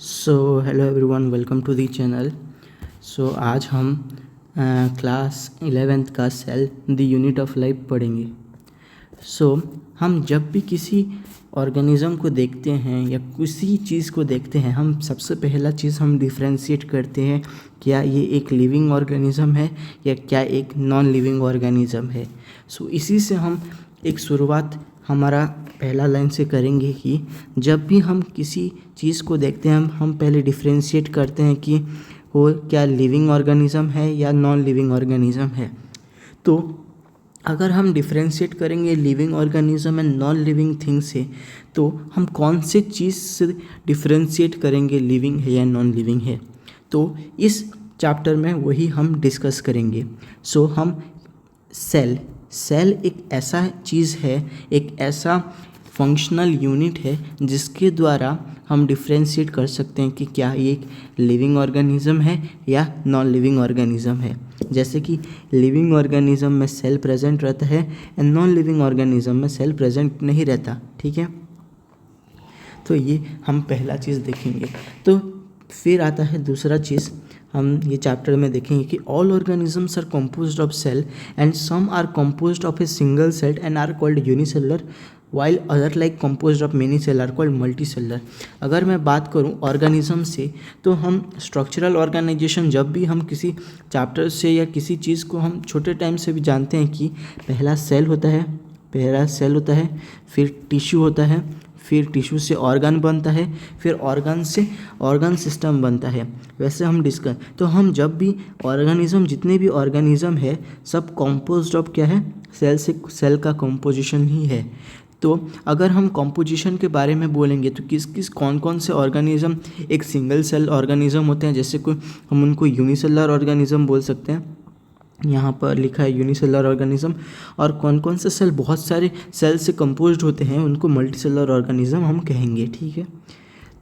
So hello everyone, welcome to the channel. आज हम class 11th का cell the unit of life पढ़ेंगे। हम जब भी किसी ऑर्गेनिज्म को देखते हैं या किसी चीज़ को देखते हैं, हम सबसे पहला चीज़ हम डिफ्रेंशिएट करते हैं, क्या ये एक लिविंग ऑर्गेनिज्म है या क्या एक नॉन लिविंग ऑर्गेनिज्म है। इसी से हम एक शुरुआत हमारा पहला लाइन से करेंगे कि जब भी हम किसी चीज़ को देखते हैं हम पहले डिफ्रेंशिएट करते हैं कि वो क्या लिविंग ऑर्गेनिज्म है या नॉन लिविंग ऑर्गेनिज्म है। तो अगर हम डिफ्रेंशिएट करेंगे living organism and non living thing से, तो हम कौन से चीज़ से डिफ्रेंशिएट करेंगे लिविंग है या नॉन लिविंग है, तो इस चैप्टर में वही हम डिस्कस करेंगे। हम सेल एक ऐसा चीज़ है, एक ऐसा फंक्शनल यूनिट है जिसके द्वारा हम डिफ्रेंशिएट कर सकते हैं कि क्या ये एक लिविंग ऑर्गेनिज्म है या नॉन लिविंग ऑर्गेनिज्म है। जैसे कि लिविंग ऑर्गेनिज्म में सेल प्रेजेंट रहता है एंड नॉन लिविंग ऑर्गेनिज्म में सेल प्रेजेंट नहीं रहता। ठीक है, तो ये हम पहला चीज़ देखेंगे। तो फिर आता है दूसरा चीज़, हम ये चैप्टर में देखेंगे कि all organisms are composed of cell and some are composed of a single cell and are called unicellular while other like composed of many cell are called multicellular. अगर मैं बात करूं ऑर्गेनिज्म से, तो हम स्ट्रक्चरल ऑर्गेनाइजेशन जब भी हम किसी चैप्टर से या किसी चीज़ को हम छोटे टाइम से भी जानते हैं कि पहला सेल होता है, फिर टिश्यू होता है, फिर टिश्यू से ऑर्गन बनता है, फिर ऑर्गन से ऑर्गन सिस्टम बनता है। वैसे हम डिस्कस, तो हम जब भी ऑर्गेनिज्म, जितने भी ऑर्गेनिज्म है, सब कंपोज्ड ऑफ क्या है, सेल का कंपोजिशन ही है। तो अगर हम कंपोजिशन के बारे में बोलेंगे तो कौन कौन से ऑर्गेनिज्म एक सिंगल सेल ऑर्गेनिज्म होते हैं, जैसे कोई हम उनको यूनिसेलुलर ऑर्गेनिज्म बोल सकते हैं, यहाँ पर लिखा है यूनिसेलुलर ऑर्गेनिज्म। और कौन कौन से सेल बहुत सारे सेल से कंपोज्ड होते हैं उनको मल्टीसेलुलर ऑर्गेनिज्म हम कहेंगे। ठीक है,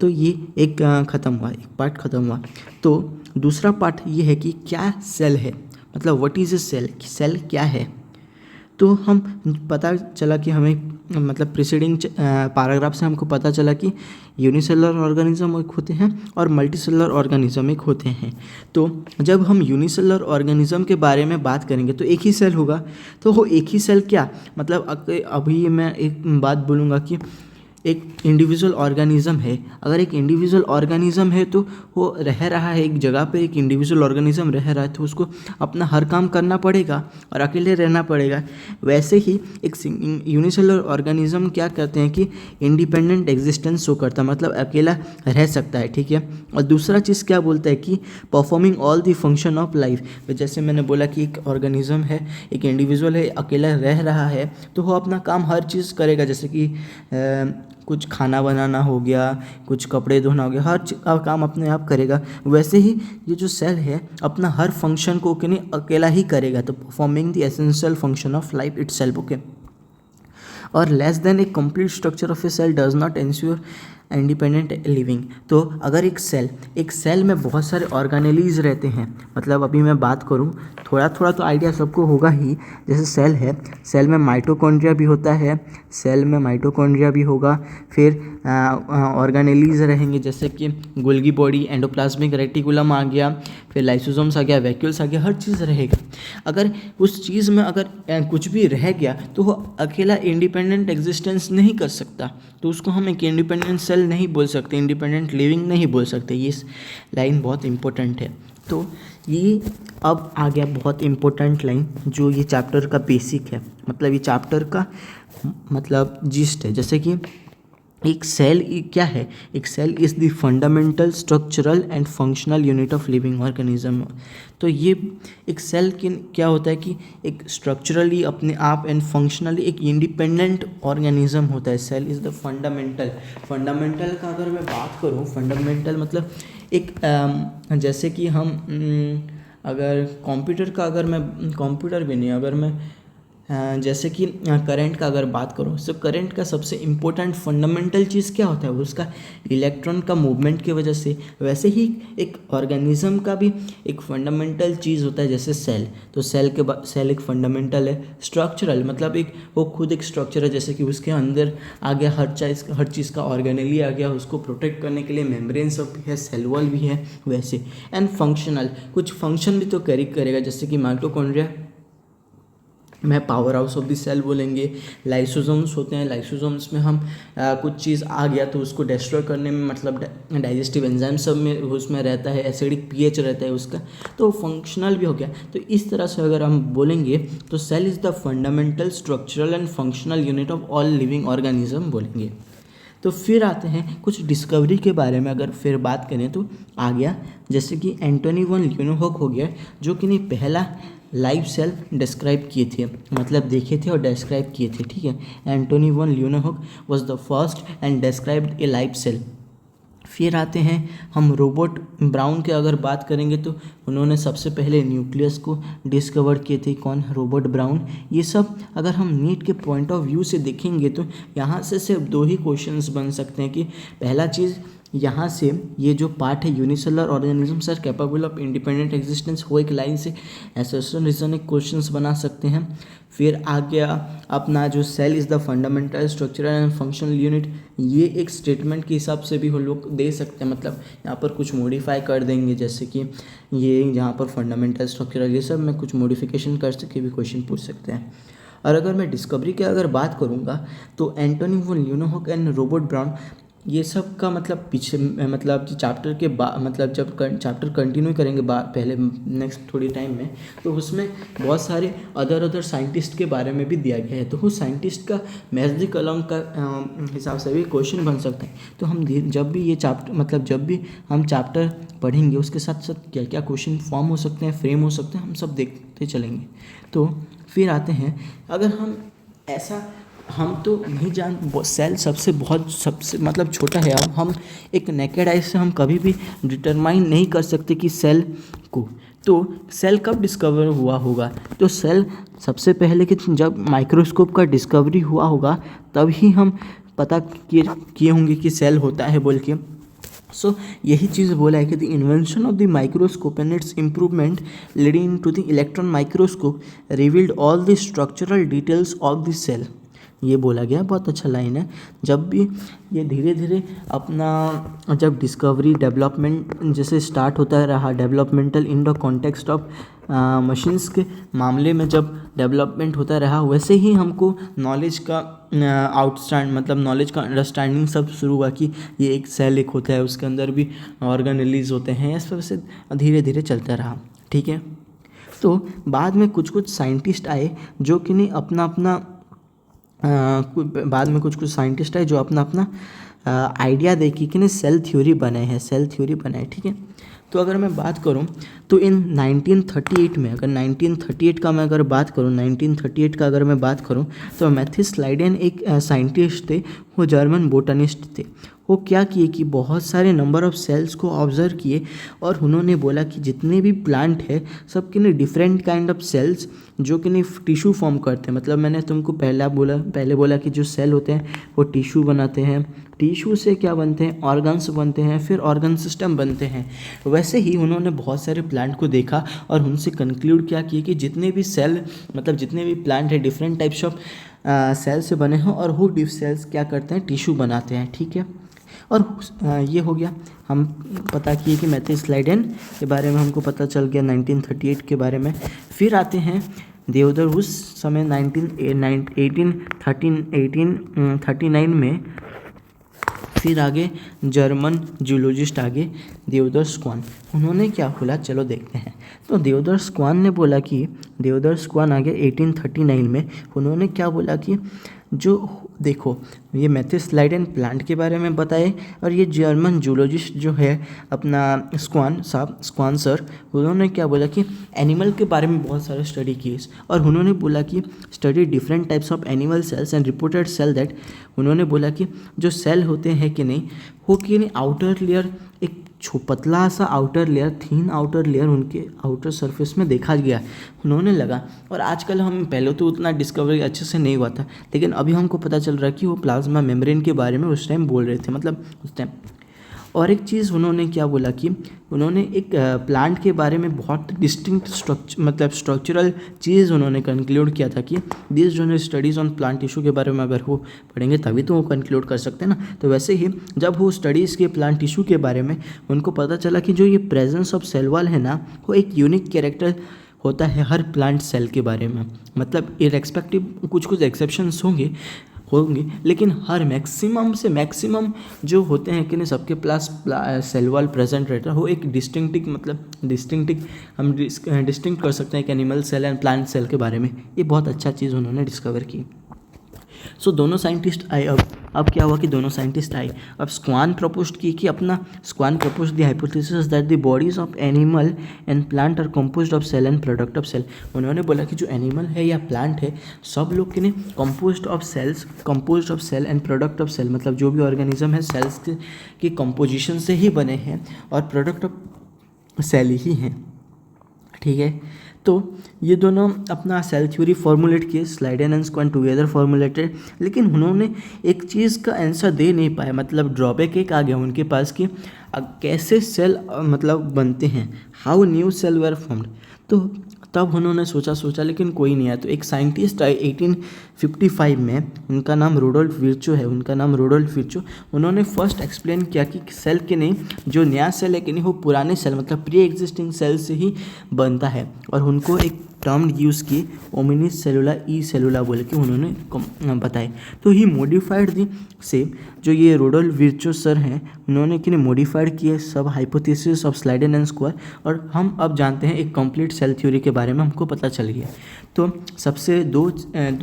तो ये एक ख़त्म हुआ, एक पार्ट ख़त्म हुआ। तो दूसरा पार्ट ये है कि क्या सेल है, मतलब what is a cell, cell क्या है। तो हम पता चला कि हमें, मतलब प्रीसीडिंग पैराग्राफ से हमको पता चला कि यूनिसेलुलर ऑर्गेनिज्म एक होते हैं और मल्टीसेलुलर ऑर्गेनिज्म एक होते हैं। तो जब हम यूनिसेलुलर ऑर्गेनिज्म के बारे में बात करेंगे तो एक ही सेल होगा। तो वो एक ही सेल क्या, मतलब अभी मैं एक बात बोलूँगा कि एक इंडिविजुअल ऑर्गेनिज्म है। अगर एक इंडिविजुअल ऑर्गेनिज्म है तो वो रह रहा है एक जगह पे, एक इंडिविजुअल ऑर्गेनिज्म रह रहा है, तो उसको अपना हर काम करना पड़ेगा और अकेले रहना पड़ेगा। वैसे ही एक यूनिसेलुलर ऑर्गेनिज्म क्या करते हैं कि इंडिपेंडेंट एग्जिस्टेंस शो करता है, मतलब अकेला रह सकता है। ठीक है, और दूसरा चीज़ क्या बोलता है कि performing all the function of life. जैसे मैंने बोला कि एक ऑर्गेनिज्म है, एक इंडिविजुअल है, अकेला रह रहा है, तो वो अपना काम हर चीज़ करेगा, जैसे कि कुछ खाना बनाना हो गया, कुछ कपड़े धोना हो गया, हर काम अपने आप करेगा। वैसे ही ये जो सेल है अपना हर फंक्शन को अकेला ही करेगा, तो performing the essential function of life itself. Okay, और less than a complete structure of a cell does not ensure independent living. तो अगर एक सेल में बहुत सारे ऑर्गेनेलीज रहते हैं, मतलब अभी मैं बात करूं, थोड़ा थोड़ा तो आइडिया सबको होगा ही। जैसे सेल है, सेल में माइटोकॉन्ड्रिया भी होता है, भी होगा, फिर ऑर्गेनेलीज रहेंगे, जैसे कि गोल्गी बॉडी, एंडोप्लाज्मिक रेटिकुलम आ गया, फिर लाइसोसोम्स आ गया, वैक्यूल्स आ गया, हर चीज़ रहेगा। अगर उस चीज़ में अगर कुछ भी रह गया तो वो अकेला इंडिपेंडेंट एग्जिस्टेंस नहीं कर सकता, तो उसको हम एक इंडिपेंडेंट सेल नहीं बोल सकते, इंडिपेंडेंट लिविंग नहीं बोल सकते। ये लाइन बहुत इंपॉर्टेंट है। तो ये अब आ गया बहुत इंपॉर्टेंट लाइन, जो ये चैप्टर का बेसिक है, मतलब ये चैप्टर का मतलब जिस्ट है। जैसे कि एक सेल क्या है, एक cell is the fundamental structural and functional unit of living organism. तो ये एक सेल क्या होता है कि एक स्ट्रक्चरली अपने आप एंड फंक्शनली एक इंडिपेंडेंट ऑर्गेनिज्म होता है। सेल इज़ द फंडामेंटल का अगर मैं बात करूँ, फंडामेंटल मतलब एक जैसे कि हम अगर कंप्यूटर का, अगर मैं कंप्यूटर भी नहीं, अगर मैं जैसे कि करंट का अगर बात करो, तो करंट का सबसे इम्पोर्टेंट फंडामेंटल चीज़ क्या होता है, वो उसका इलेक्ट्रॉन का मूवमेंट की वजह से। वैसे ही एक ऑर्गेनिज्म का भी एक फंडामेंटल चीज़ होता है जैसे सेल। तो सेल एक फंडामेंटल है। स्ट्रक्चरल मतलब एक वो खुद एक स्ट्रक्चर है, जैसे कि उसके अंदर आ गया हर चीज़ का ऑर्गेनली आ गया, उसको प्रोटेक्ट करने के लिए मेम्ब्रेन सब भी है, सेल वॉल भी है वैसे। एंड फंक्शनल कुछ फंक्शन भी तो कैरी करेगा, जैसे कि माइटोकॉन्ड्रिया में power house of the cell बोलेंगे। लाइसोसोम्स होते हैं, लाइसोसोम्स में हम कुछ चीज़ आ गया तो उसको डिस्ट्रॉय करने में, मतलब डाइजेस्टिव एंजाइम सब में उसमें रहता है, एसिडिक पीएच रहता है उसका, तो फंक्शनल भी हो गया। तो इस तरह से अगर हम बोलेंगे तो cell is the fundamental structural and functional unit of all living organism बोलेंगे। तो फिर आते हैं कुछ डिस्कवरी के बारे में अगर फिर बात करें तो आ गया, जैसे कि एंटोनी वन ल्यूनहोक हो गया, जो कि नहीं पहला लाइव सेल डिस्क्राइब किए थे, मतलब देखे थे और डिस्क्राइब किए थे, ठीक है। Antonie van Leeuwenhoek was the first and described a live cell. फिर आते हैं हम रोबर्ट ब्राउन के अगर बात करेंगे तो उन्होंने सबसे पहले न्यूक्लियस को डिस्कवर किए थे। कौन? Robert Brown. ये सब अगर हम नीट के पॉइंट ऑफ व्यू से देखेंगे तो यहाँ से सिर्फ दो ही क्वेश्चंस बन सकते हैं कि पहला चीज़ यहाँ से ये जो पार्ट है unicellular organisms are capable of independent existence, वो एक लाइन से एसोसिएशन रीजन एक क्वेश्चंस बना सकते हैं। फिर आ गया अपना जो cell is the fundamental structural and functional unit, ये एक स्टेटमेंट के हिसाब से भी हम लोग दे सकते हैं, मतलब यहाँ पर कुछ मॉडिफाई कर देंगे, जैसे कि ये यहाँ पर फंडामेंटल स्ट्रक्चरल ये सब में कुछ मॉडिफिकेशन कर सके भी क्वेश्चन पूछ सकते हैं। और अगर मैं डिस्कवरी की अगर बात करूँगा तो Antonie van Leeuwenhoek and Robert Brown, ये सब का मतलब पीछे मतलब चैप्टर के बाद, मतलब जब चैप्टर कंटिन्यू करेंगे पहले नेक्स्ट थोड़ी टाइम में, तो उसमें बहुत सारे अदर साइंटिस्ट के बारे में भी दिया गया है। तो वो साइंटिस्ट का मैजिक कलम का हिसाब से भी क्वेश्चन बन सकता है। तो हम जब भी ये चैप्टर, मतलब जब भी हम चैप्टर पढ़ेंगे उसके साथ साथ क्या क्या क्वेश्चन फॉर्म हो सकते हैं, फ्रेम हो सकते हैं, हम सब देखते चलेंगे। तो फिर आते हैं, अगर हम ऐसा हम तो नहीं सेल सबसे मतलब छोटा है। अब हम एक नेकेड आई से हम कभी भी डिटरमाइन नहीं कर सकते कि सेल को, तो सेल कब डिस्कवर हुआ होगा, तो सेल सबसे पहले कि जब माइक्रोस्कोप का डिस्कवरी हुआ होगा तब ही हम पता किए होंगे कि सेल होता है बोल के। सो यही चीज़ बोला है कि the invention of the microscope and its improvement leading to the electron microscope revealed all the structural details of the cell, ये बोला गया। बहुत अच्छा लाइन है। जब भी ये धीरे धीरे अपना जब डिस्कवरी डेवलपमेंट जैसे स्टार्ट होता रहा, developmental in the context of machines के मामले में जब डेवलपमेंट होता रहा, वैसे ही हमको नॉलेज का मतलब नॉलेज का अंडरस्टैंडिंग सब शुरू हुआ कि ये एक सेल एक होता है, उसके अंदर भी ऑर्गेनेलीज होते हैं। इस वजह से धीरे धीरे चलता रहा, ठीक है। तो बाद में कुछ साइंटिस्ट आए जो कि नहीं बाद में कुछ साइंटिस्ट आए जो अपना आइडिया दे कि नहीं सेल थ्योरी बनाए, ठीक है। तो अगर मैं बात करूं तो इन 1938 में, अगर 1938 का मैं अगर बात करूं, 1938 का अगर मैं बात करूं तो मैथिस लाइडेन एक साइंटिस्ट थे, वो जर्मन बोटनिस्ट थे। वो क्या किए कि बहुत सारे नंबर ऑफ सेल्स को ऑब्जर्व किए और उन्होंने बोला कि जितने भी प्लांट है सब के लिए डिफरेंट काइंड ऑफ सेल्स जो कि नहीं टिश्यू फॉर्म करते हैं। मतलब मैंने तुमको पहले बोला कि जो सेल होते हैं वो टिश्यू बनाते हैं, टिश्यू से क्या बनते हैं, ऑर्गन्स बनते हैं, फिर ऑर्गन सिस्टम बनते हैं। वैसे ही उन्होंने बहुत सारे प्लांट को देखा और उनसे कंक्लूड क्या किया कि जितने भी सेल, मतलब जितने भी प्लांट है डिफरेंट टाइप्स ऑफ सेल से बने हैं और वो सेल्स क्या करते हैं, टिश्यू बनाते हैं, ठीक है। और ये हो गया, हम पता किए कि मैथिस लाइडेन के बारे में हमको पता चल गया 1938 के बारे में। फिर आते हैं देवदर, उस समय 1839 में। फिर आगे जर्मन जूलॉजिस्ट आगे देवदर स्क्वान, उन्होंने क्या बोला चलो देखते हैं। तो देवदर स्क्वान ने बोला कि देवदर स्क्वान आगे 1839 में उन्होंने क्या बोला कि जो देखो ये मैथिस लाइडेन प्लांट के बारे में बताए और ये जर्मन जूलॉजिस्ट जो है अपना स्क्वान सर, उन्होंने क्या बोला कि एनिमल के बारे में बहुत सारे स्टडी किए और उन्होंने बोला कि study different types of animal cells and reported cell that, उन्होंने बोला कि जो सेल होते हैं कि नहीं वो कि नहीं आउटर लेयर एक पतला सा आउटर लेयर, थीन आउटर लेयर उनके आउटर सरफेस में देखा गया, उन्होंने लगा। और आजकल हम, पहले तो उतना डिस्कवरी अच्छे से नहीं हुआ था, लेकिन अभी हमको पता चल रहा है कि वो प्लाज्मा मेम्ब्रेन के बारे में उस टाइम बोल रहे थे, मतलब उस टाइम। और एक चीज़ उन्होंने क्या बोला कि उन्होंने एक प्लांट के बारे में बहुत डिस्टिंक्ट स्ट्रक्चरल चीज़ उन्होंने कंक्लूड किया था कि दिस जो स्टडीज़ ऑन प्लांट टिश्यू के बारे में अगर वो पढ़ेंगे तभी तो वो कंक्लूड कर सकते हैं ना। तो वैसे ही जब वो स्टडीज़ के प्लांट टिश्यू के बारे में उनको पता चला कि जो ये प्रेजेंस ऑफ सेल वॉल है ना, वो एक यूनिक कैरेक्टर होता है हर प्लांट सेल के बारे में। मतलब इरेस्पेक्टिव, कुछ कुछ एक्सेप्शंस होंगे, लेकिन हर मैक्सिमम से मैक्सिमम जो होते हैं कि नहीं, सबके पास सेल वॉल प्रेजेंट रहता है। वो एक डिस्टिंक्टिव हम डिस्टिंक्ट कर सकते हैं कि animal cell and plant cell के बारे में। ये बहुत अच्छा चीज़ उन्होंने डिस्कवर की। सो दोनों साइंटिस्ट आए। अब क्या हुआ कि दोनों साइंटिस्ट आए। अब स्क्वान प्रपोज की कि Schwann propose the hypothesis that the bodies of animal and plant are composed of cell and product of cell. उन्होंने बोला कि जो एनिमल है या प्लांट है, सब लोग के ने composed of cell and product of cell, मतलब जो भी ऑर्गेनिज्म है सेल्स की कंपोजिशन से ही बने हैं और प्रोडक्ट ऑफ सेल ही हैं। ठीक है, तो ये दोनों अपना सेल थ्योरी फॉर्मुलेट किए, Schleiden and Schwann together formulated. लेकिन उन्होंने एक चीज़ का आंसर दे नहीं पाए, मतलब ड्रॉबैक एक आ गया उनके पास कि कैसे सेल मतलब बनते हैं, how new cell were formed. तो तब उन्होंने सोचा लेकिन कोई नहीं आया। तो एक साइंटिस्ट आए 1855 में, उनका नाम रोडोल्फ विर्चो है, उन्होंने फर्स्ट एक्सप्लेन किया कि सेल के नहीं, जो नया सेल है कि नहीं, वो पुराने सेल मतलब प्री एग्जिस्टिंग सेल से ही बनता है। और उनको एक टर्म यूज़ की, ओमिनिस सेलुला ई सेलुला बोल के उन्होंने बताए। तो ही मॉडिफाइड दी से जो ये रोडोल्फ विर्चो सर हैं, उन्होंने कि मॉडिफाइड किए सब hypothesis of Schleiden and square, और हम अब जानते हैं एक कंप्लीट सेल थ्योरी के बारे में हमको पता चल गया। तो सबसे दो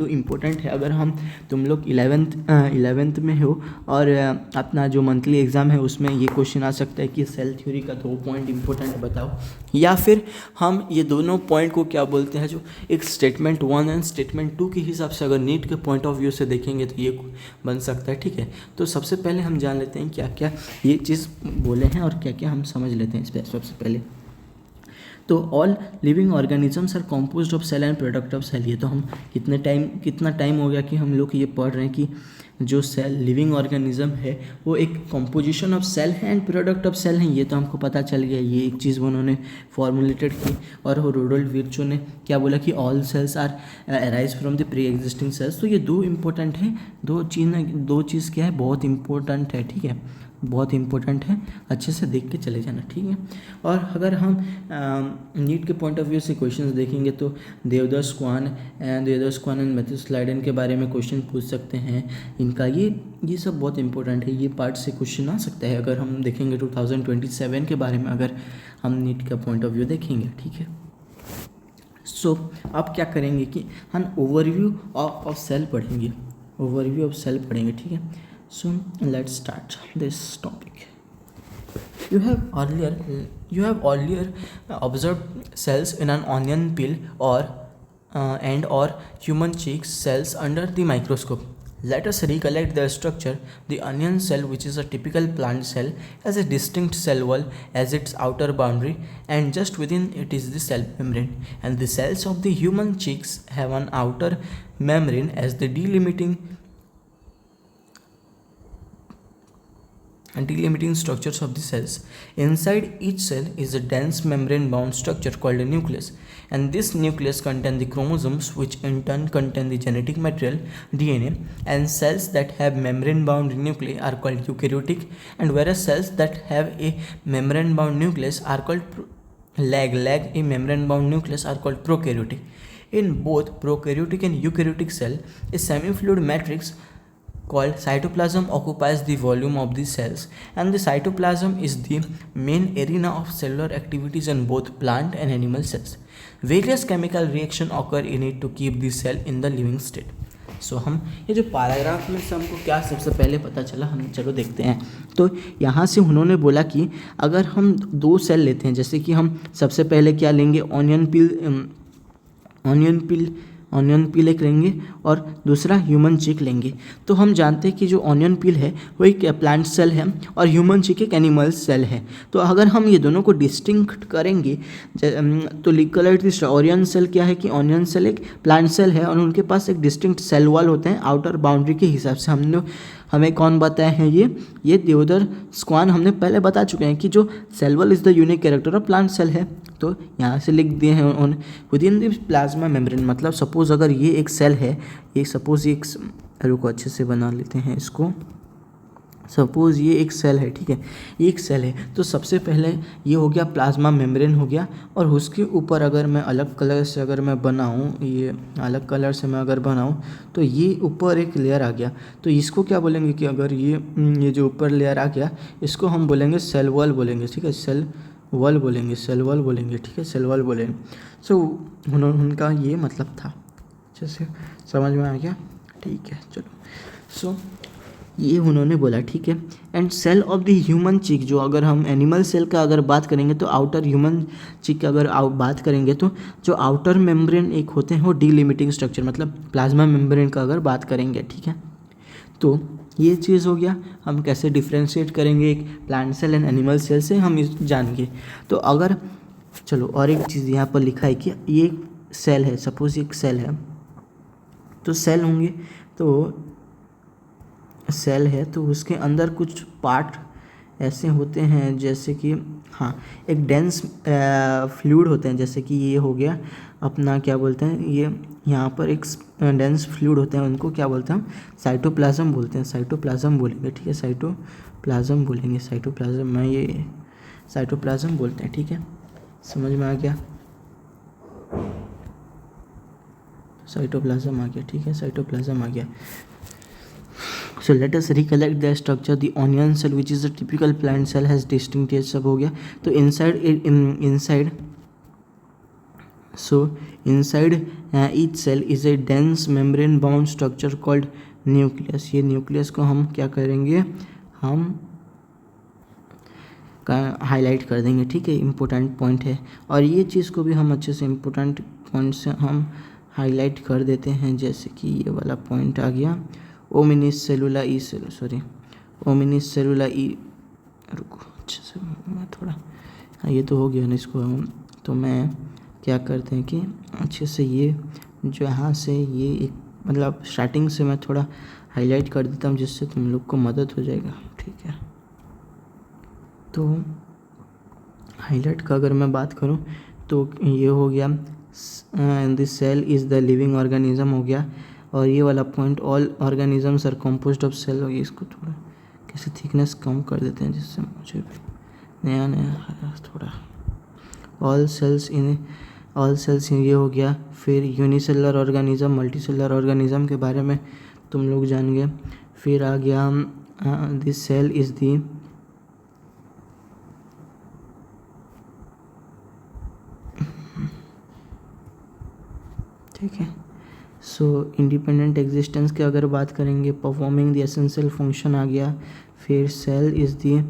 इम्पोर्टेंट है, अगर तुम लोग 11th में हो और अपना जो मंथली एग्ज़ाम है उसमें ये क्वेश्चन आ सकता है कि सेल थ्योरी का 2 पॉइंट इंपॉर्टेंट बताओ, या फिर हम ये दोनों पॉइंट को क्या बोलते हैं, जो एक स्टेटमेंट 1 एंड स्टेटमेंट 2 के हिसाब से अगर नीट के पॉइंट ऑफ व्यू से देखेंगे तो ये बन सकता है। ठीक है, तो सबसे पहले हम जान लेते हैं क्या क्या ये चीज़ बोले हैं और क्या क्या हम समझ लेते हैं इस पर। सबसे पहले तो all living organisms are composed of cell and product of cell. ये तो हम कितना टाइम हो गया कि हम लोग ये पढ़ रहे हैं कि जो सेल लिविंग ऑर्गेनिज्म है वो एक कॉम्पोजिशन ऑफ सेल है एंड प्रोडक्ट ऑफ सेल है। ये तो हमको पता चल गया, ये एक चीज़ उन्होंने फॉर्मुलेटेड की। और रोडोल्फ विर्चो ने क्या बोला कि all cells are arise from the pre existing cells. तो ये दो इम्पोर्टेंट है, दो चीज़ क्या है, बहुत इंपॉर्टेंट है। ठीक है, बहुत इंपॉर्टेंट है, अच्छे से देख के चले जाना। ठीक है, और अगर हम नीट के पॉइंट ऑफ व्यू से क्वेश्चंस देखेंगे तो देवदास स्क्वान एंड मेथ्यूस्लाइडेन के बारे में क्वेश्चन पूछ सकते हैं। इनका ये सब बहुत इंपॉर्टेंट है, ये पार्ट से क्वेश्चन आ सकता है अगर हम देखेंगे 2027 के बारे में, अगर हम नीट का पॉइंट ऑफ व्यू देखेंगे। ठीक है, सो अब क्या करेंगे कि हम ओवरव्यू ऑफ सेल पढ़ेंगे, ठीक है। So let's start this topic. You have earlier observed cells in an onion peel or human cheek cells under the microscope. Let us recollect their structure. The onion cell, which is a typical plant cell, has a distinct cell wall as its outer boundary, and just within it is the cell membrane. And the cells of the human cheeks have an outer membrane as the delimiting structures of the cells. Inside each cell is a dense membrane bound structure called a nucleus, and this nucleus contains the chromosomes, which in turn contain the genetic material DNA. And cells that have membrane bound nuclei are called eukaryotic, and whereas cells that have a membrane bound nucleus are called a membrane bound nucleus are called prokaryotic. In both prokaryotic and eukaryotic cell, a semi-fluid matrix called cytoplasm occupies the volume of the cells, and the cytoplasm is the main arena of cellular activities in both plant and animal cells. Various chemical reactions occur in it to keep the cell in the living state. So हम ये जो paragraph में से हमको क्या सबसे पहले पता चला, हम चलो देखते हैं। तो यहाँ से उन्होंने बोला कि अगर हम 2 सेल लेते हैं, जैसे कि हम सबसे पहले क्या लेंगे, ऑनियन पिल ऑनियन पील एक लेंगे और दूसरा ह्यूमन चिक लेंगे। तो हम जानते हैं कि जो ऑनियन पील है वो एक प्लांट सेल है और ह्यूमन चिक एक एनिमल सेल है। तो अगर हम ये दोनों को डिस्टिंक्ट करेंगे तो लिकलाइट दिस ऑनियन सेल क्या है कि ऑनियन सेल एक प्लांट सेल है और उनके पास एक डिस्टिंक्ट सेल वॉल होते हैं आउटर बाउंड्री के हिसाब से। हमें कौन बताया है ये देवोदर स्क्वान हमने पहले बता चुके हैं कि जो cell wall is the unique character of plant cell है। तो यहाँ से लिख दिए हैं उन्होंने within the plasma membrane. मतलब सपोज अगर ये एक सेल है, ये सपोज ये रुको अच्छे से बना लेते हैं इसको। सपोज़ ये एक सेल है, ठीक है, एक सेल है। तो सबसे पहले ये हो गया प्लाज्मा मेम्ब्रेन हो गया और उसके ऊपर अगर मैं अलग कलर से अगर मैं बनाऊँ, ये अलग कलर से मैं अगर बनाऊँ तो ये ऊपर एक लेयर आ गया। तो इसको क्या बोलेंगे कि अगर ये जो ऊपर लेयर आ गया इसको हम बोलेंगे सेल वॉल बोलेंगे, ठीक है, सेल वॉल बोलेंगे, सेल वॉल बोलेंगे, ठीक है, सेल वॉल बोलेंगे। सो उनका ये मतलब था, अच्छे से समझ में आ गया, ठीक है। चलो सो ये उन्होंने बोला, ठीक है। And cell of the human cheek, जो अगर हम एनिमल सेल का अगर बात करेंगे तो आउटर ह्यूमन चिक का अगर बात करेंगे तो जो आउटर मेम्ब्रेन एक होते हैं वो डीलिमिटिंग स्ट्रक्चर, मतलब प्लाज्मा मेम्ब्रेन का अगर बात करेंगे, ठीक है। तो ये चीज़ हो गया, हम कैसे डिफ्रेंशिएट करेंगे एक plant cell and animal cell से हम इस जानेंगे। तो अगर चलो और एक चीज़ यहाँ पर लिखा है कि ये सेल है, सपोज एक सेल है, तो सेल होंगे तो सेल है तो उसके अंदर कुछ पार्ट ऐसे होते हैं जैसे कि हाँ एक डेंस फ्लूइड होते हैं, जैसे कि ये हो गया अपना क्या बोलते हैं, ये यहाँ पर एक डेंस फ्लूइड होते हैं, उनको क्या बोलते हैं हम साइटोप्लाज्म बोलते हैं, साइटोप्लाज्म बोलेंगे, ठीक है, साइटोप्लाज्म बोलेंगे, साइटोप्लाज्म में ये साइटोप्लाज्म बोलते हैं, ठीक है, समझ में आ गया, साइटोप्लाज्म आ गया, ठीक है, साइटोप्लाज्म आ गया। So let us recollect the structure. The onion cell, which is a typical plant cell, has distinct ये सब हो गया। तो inside each cell is a dense membrane bound structure called nucleus। ये nucleus को हम क्या करेंगे, हम हाईलाइट कर देंगे, ठीक है, इम्पोर्टेंट पॉइंट है। और ये चीज़ को भी हम अच्छे से इम्पोर्टेंट पॉइंट से हम हाईलाइट कर देते हैं, जैसे कि ये वाला पॉइंट आ गया ओमिनिस सेलुला ई सेल, सॉरी ओमिनिस सेलुला ई, रुको अच्छे से मैं थोड़ा, हाँ ये तो हो गया ना इसको हम, तो मैं क्या करते हैं कि अच्छे से ये जो यहाँ से ये एक मतलब स्टार्टिंग से मैं थोड़ा हाईलाइट कर देता हूँ जिससे तुम लोग को मदद हो जाएगा, ठीक है। तो हाईलाइट का अगर मैं बात करूँ तो ये हो गया this cell is the living organism हो गया। और ये वाला point all organisms are composed of cell हो गया। इसको थोड़ा कैसे थिकनेस कम कर देते हैं जिससे मुझे भी नया थोड़ा ऑल सेल्स इन ये हो गया। फिर यूनिसेलुलर ऑर्गेनिज्म, मल्टीसेलुलर ऑर्गेनिज्म के बारे में तुम लोग जान गए। फिर आ गया दिस सेल इज़ दी ठीक है। सो इंडिपेंडेंट एग्जिस्टेंस की अगर बात करेंगे, परफॉर्मिंग द एसेंशियल फंक्शन आ गया। फिर cell is the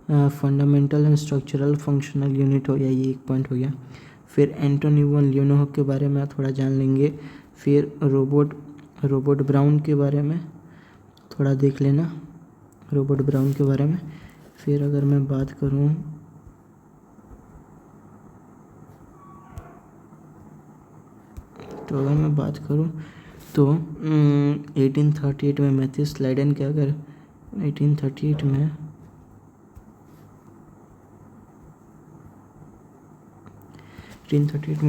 fundamental and structural functional unit हो गया, ये एक पॉइंट हो गया। फिर एंटोनी वन लियोनोव के बारे में थोड़ा जान लेंगे। फिर रोबर्ट ब्राउन के बारे में थोड़ा देख लेना, रोबर्ट ब्राउन के बारे में। फिर अगर मैं बात करूँ तो 1838 में मैथ्यू स्लाइडन के अगर 1838 में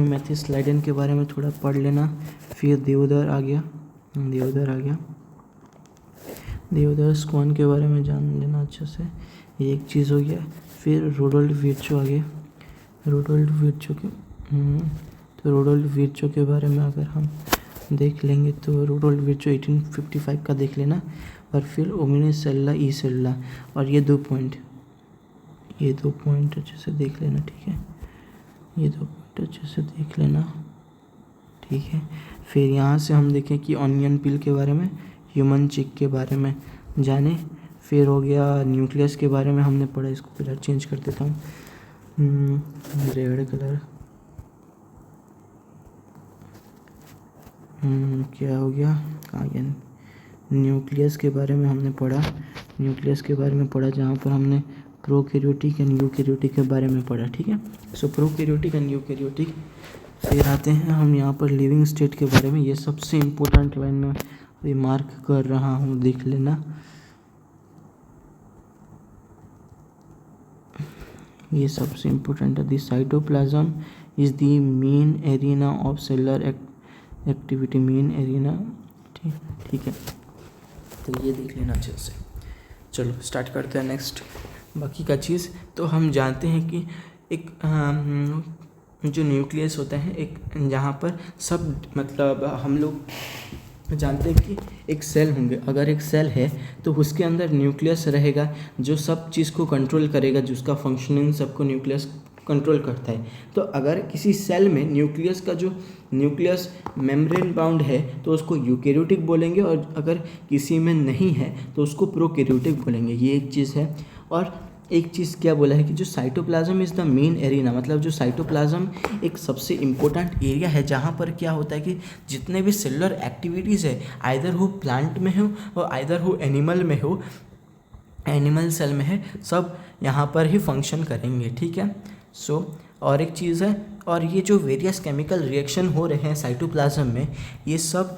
मैथ्यू स्लाइडन के बारे में थोड़ा पढ़ लेना। फिर देवोदर आ गया, देवोदर स्क्वान के बारे में जान लेना अच्छे से, ये एक चीज़ हो गया। फिर रोडोल्फ विर्चो आ गए, रोडोल्फ विर्चो के बारे में अगर हम देख लेंगे तो रोडोल्फ विर्चो 1855 का देख लेना। और फिर ओमिनिस सेलुला ई सेलुला, और ये दो पॉइंट अच्छे से देख लेना, ठीक है, ये दो पॉइंट अच्छे से देख लेना, ठीक है। फिर यहाँ से हम देखें कि ऑनियन पील के बारे में, ह्यूमन चिक के बारे में जाने। फिर हो गया न्यूक्लियस के बारे में हमने पढ़ा, इसको कलर चेंज कर देता हूँ, रेड कलर, क्या हो गया, कहाँ गया, न्यूक्लियस के बारे में हमने पढ़ा, न्यूक्लियस के बारे में पढ़ा जहाँ पर हमने प्रोकैरियोटिक एंड यूकैरियोटिक के बारे में पढ़ा, ठीक है। सो प्रोकैरियोटिक एंड यूकैरियोटिक। फिर आते हैं हम यहाँ पर लिविंग स्टेट के बारे में। ये सबसे इम्पोर्टेंट लाइन में अभी मार्क कर रहा हूँ, देख लेना। ये सबसे इम्पोर्टेंट है। The cytoplasm is the main arena of cellular activity, main arena, ठीक है। तो ये देख लेना अच्छे से। चलो स्टार्ट करते हैं नेक्स्ट बाकी का चीज़। तो हम जानते हैं कि एक जो न्यूक्लियस होता है, एक जहाँ पर सब मतलब हम लोग जानते हैं कि एक सेल होंगे। अगर एक सेल है तो उसके अंदर न्यूक्लियस रहेगा जो सब चीज़ को कंट्रोल करेगा, जिसका फंक्शनिंग सबको न्यूक्लियस कंट्रोल करता है। तो अगर किसी सेल में न्यूक्लियस का जो न्यूक्लियस मेम्ब्रेन बाउंड है तो उसको यूकैरियोटिक बोलेंगे, और अगर किसी में नहीं है तो उसको प्रोकैरियोटिक बोलेंगे। ये एक चीज़ है। और एक चीज़ क्या बोला है कि जो cytoplasm is the main arena, मतलब जो साइटोप्लाज्म एक सबसे इम्पोर्टेंट एरिया है जहाँ पर क्या होता है कि जितने भी सेलुलर एक्टिविटीज़ है, आइदर हो प्लांट में हो और आइदर हो एनिमल में हो, एनिमल सेल में है, सब यहाँ पर ही फंक्शन करेंगे, ठीक है। सो और एक चीज़ है, और ये जो वेरियस केमिकल रिएक्शन हो रहे हैं साइटोप्लाज्म में, ये सब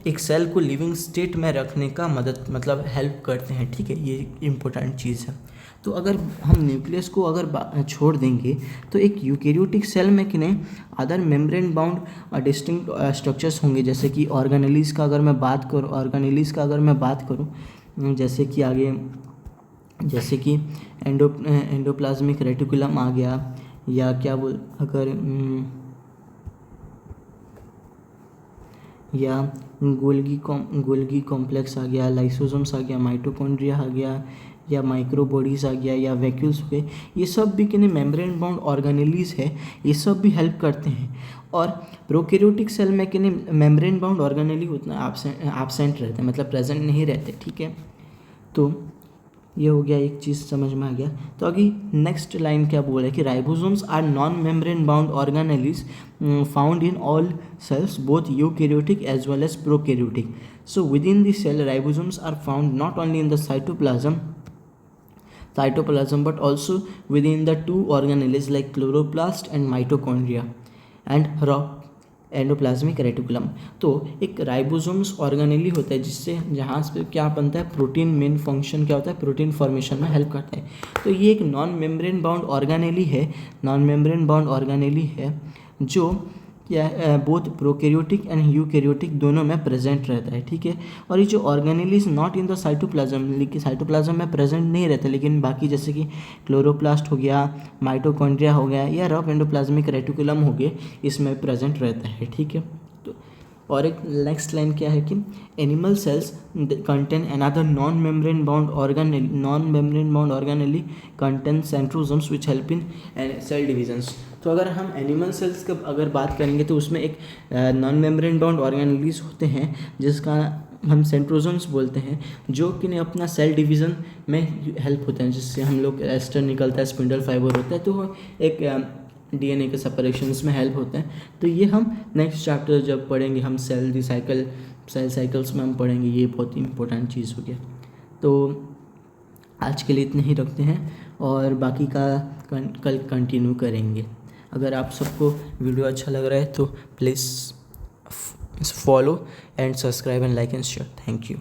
एक सेल को लिविंग स्टेट में रखने का मदद मतलब हेल्प करते हैं, ठीक है। ये इम्पोर्टेंट चीज़ है। तो अगर हम न्यूक्लियस को अगर छोड़ देंगे तो एक यूकैरियोटिक सेल में कि नहीं other membrane bound distinct structures होंगे, जैसे कि ऑर्गेनेलीज का अगर मैं बात करूँ, जैसे कि आगे, जैसे कि एंडोप्लाज्मिक रेटिकुलम आ गया, या क्या बोल या गोल्गी कॉम्प्लेक्स आ गया, लाइसोसोम्स आ गया, माइटोकॉन्ड्रिया आ गया, या माइक्रोबॉडीज़ आ गया, या वैक्यूल्स हो गए। ये सब भी किन्हीं मेम्ब्रेन बाउंड ऑर्गेनेलीज है, ये सब भी हेल्प करते हैं। और प्रोकैरियोटिक सेल में किन्हीं मेम्ब्रेन बाउंड ऑर्गेनेली उतना एब्सेंट रहते हैं, मतलब प्रेजेंट नहीं रहते, ठीक है। तो ये हो गया, एक चीज़ समझ में आ गया। तो अभी नेक्स्ट लाइन क्या बोल रहा है कि ribosomes are non membrane bound organelles found in all cells, both eukaryotic as well as prokaryotic. So within the cell, ribosomes are found not only in the cytoplasm but also within the two organelles like chloroplast and mitochondria and endoplasmic reticulum. तो एक ribosomes organelle होता है जिससे जहाँ से क्या बनता है, प्रोटीन। मेन फंक्शन क्या होता है, प्रोटीन फॉर्मेशन में हेल्प करता है। तो ये एक नॉन मेम्ब्रेन बाउंड ऑर्गेनेली है जो बोथ प्रोकैरियोटिक एंड यूकैरियोटिक दोनों में प्रेजेंट रहता है, ठीक है। और ये जो organelle is not in the cytoplasm, लेकिन साइटोप्लाज्म में प्रेजेंट नहीं रहता, लेकिन बाकी जैसे कि क्लोरोप्लास्ट हो गया, माइटोकॉन्ड्रिया हो गया, या रफ एंडोप्लाज्मिक रेटिकुलम हो गए, इसमें प्रेजेंट रहता है, ठीक है। तो और एक नेक्स्ट लाइन क्या है कि animal cells contain another non membrane bound organelle contain centrosomes which help in cell divisions. तो अगर हम एनिमल सेल्स की अगर बात करेंगे तो उसमें एक नॉन मेम्ब्रेन बाउंड ऑर्गेनेलीज होते हैं जिसका हम सेंट्रोसोम्स बोलते हैं, जो कि अपना सेल डिवीज़न में हेल्प होते हैं, जिससे हम लोग एस्टर निकलता है, स्पिंडल फाइबर होता है, तो वो एक डीएनए के सेपरेशंस में हेल्प होते हैं। तो ये हम नेक्स्ट चैप्टर जब पढ़ेंगे, हम सेल साइकिल्स में हम पढ़ेंगे, ये बहुत ही इंपॉर्टेंट चीज़ हो गया। तो आज के लिए इतने ही रखते हैं और बाकी का कल कंटिन्यू करेंगे। अगर आप सबको वीडियो अच्छा लग रहा है तो please follow and subscribe and like and share. Thank you.